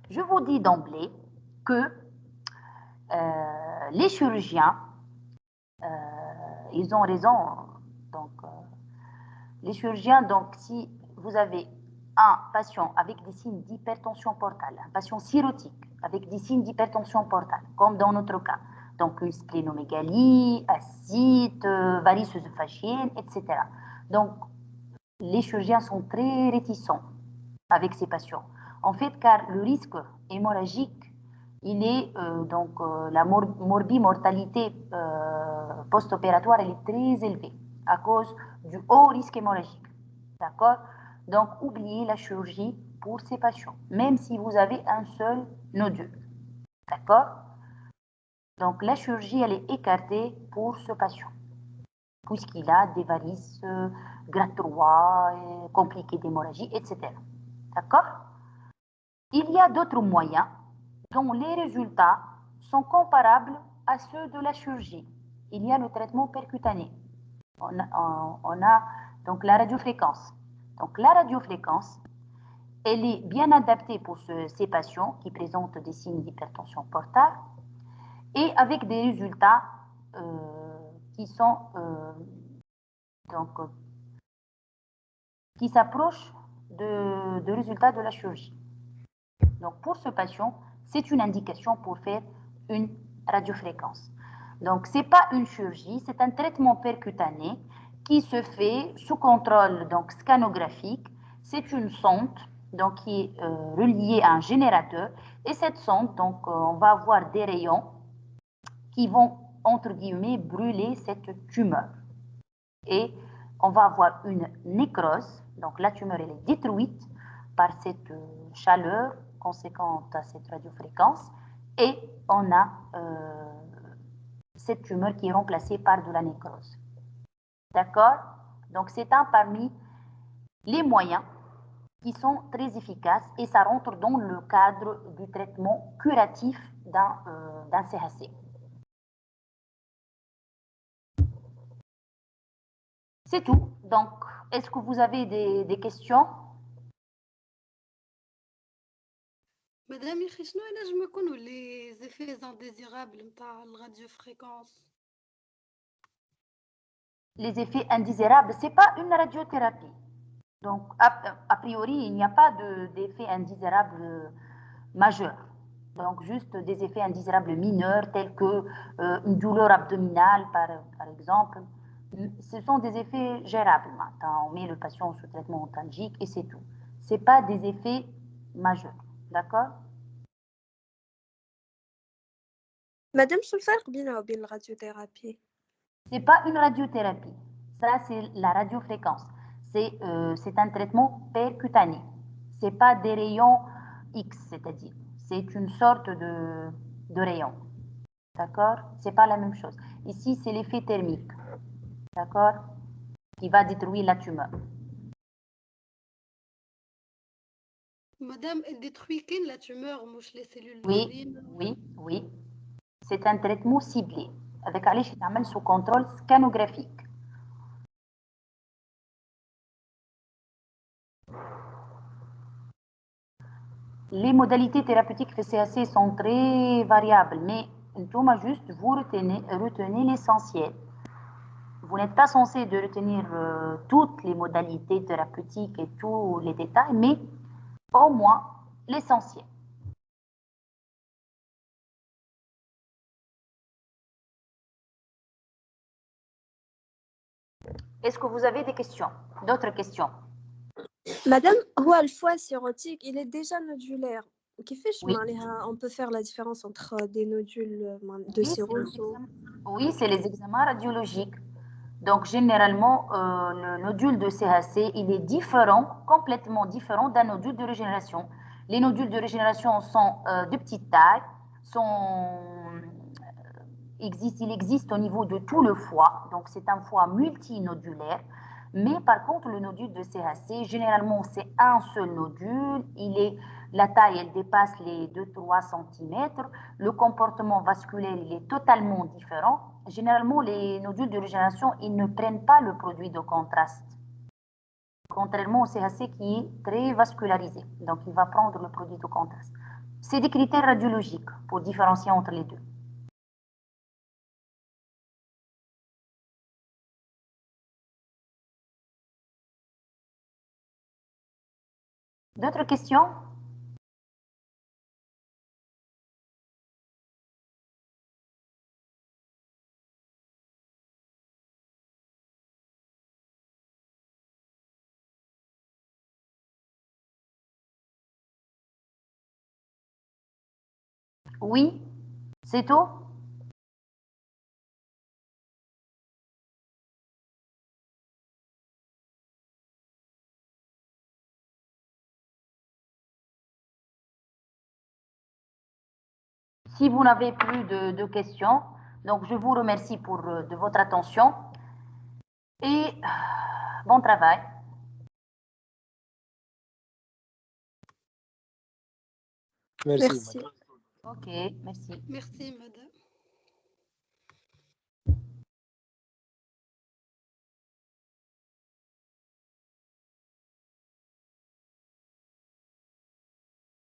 je vous dis d'emblée que les chirurgiens, ils ont raison. Donc, les chirurgiens, donc, si vous avez un patient avec des signes d'hypertension portale, un patient cirrhotique avec des signes d'hypertension portale, comme dans notre cas, donc une splénomégalie, ascite, varices œsophagienne, etc. Donc, les chirurgiens sont très réticents avec ces patients. En fait, car le risque hémorragique, il est la morbimortalité post-opératoire, elle est très élevée à cause du haut risque hémorragique. D'accord? Donc, oubliez la chirurgie pour ces patients, même si vous avez un seul nodule. D'accord? Donc, la chirurgie, elle est écartée pour ce patient, puisqu'il a des varices, grade 3, compliquées d'hémorragie, etc. D'accord? Il y a d'autres moyens dont les résultats sont comparables à ceux de la chirurgie. Il y a le traitement percutané. On a donc la radiofréquence. Donc la radiofréquence, elle est bien adaptée pour ces patients qui présentent des signes d'hypertension portale et avec des résultats qui sont qui s'approchent de résultats de la chirurgie. Donc pour ce patient, c'est une indication pour faire une radiofréquence. Donc ce n'est pas une chirurgie, c'est un traitement percutané qui se fait sous contrôle donc scanographique. C'est une sonde donc qui est reliée à un générateur et cette sonde donc on va avoir des rayons qui vont entre guillemets brûler cette tumeur et on va avoir une nécrose. Donc la tumeur elle est détruite par cette chaleur conséquente à cette radiofréquence et on a cette tumeur qui est remplacée par de la nécrose. D'accord? Donc c'est un parmi les moyens qui sont très efficaces et ça rentre dans le cadre du traitement curatif d'un CHC. C'est tout. Donc, est-ce que vous avez des questions? Madame شنو نجم يكونوا les effets indésirables نتاع الراديوفريكونس؟ Les effets indésirables, ce n'est pas une radiothérapie. Donc, a priori, il n'y a pas d'effet indésirable majeur. Donc, juste des effets indésirables mineurs tels que une douleur abdominale, par exemple. Ce sont des effets gérables. Maintenant, on met le patient sous traitement antalgique et c'est tout. Ce n'est pas des effets majeurs. D'accord? Madame, شو الفرق بينها وبين الراديوثيرابي؟ Ce n'est pas une radiothérapie. Ça, c'est la radiofréquence. C'est un traitement percutané. Ce n'est pas des rayons X, c'est-à-dire. C'est une sorte de rayon. D'accord? Ce n'est pas la même chose. Ici, c'est l'effet thermique. D'accord? Qui va détruire la tumeur. Madame, elle détruit la tumeur, mouche les cellules Oui, oui. C'est un traitement ciblé. Avec علاش يتعمل sous contrôle scanographique. les modalités thérapeutiques de CAC sont très variables, mais juste vous retenez l'essentiel. Vous n'êtes pas censé de retenir toutes les modalités thérapeutiques et tous les détails, mais au moins l'essentiel. Est-ce que vous avez des questions? D'autres questions? Madame, هو الفوie sérotique, il est déjà nodulaire. كيفاش Oui. معناها on peut faire la différence entre des nodules de Oui, cirrhose Oui, c'est les examens radiologiques. Donc, généralement, le nodule de CHC, il est différent, complètement différent d'un nodule de régénération. Les nodules de régénération sont de petite taille, il existe au niveau de tout le foie, donc c'est un foie multinodulaire. Mais par contre, le nodule de CHC, généralement, c'est un seul nodule. La taille, elle dépasse les 2-3 cm. Le comportement vasculaire, il est totalement différent. Généralement, les nodules de régénération, ils ne prennent pas le produit de contraste. Contrairement au CHC qui est très vascularisé. Donc, il va prendre le produit de contraste. C'est des critères radiologiques pour différencier entre les deux. D'autres questions? Oui, c'est tout? Si vous n'avez plus de questions, donc je vous remercie de votre attention et bon travail. Merci. Ok, merci. Merci, madame.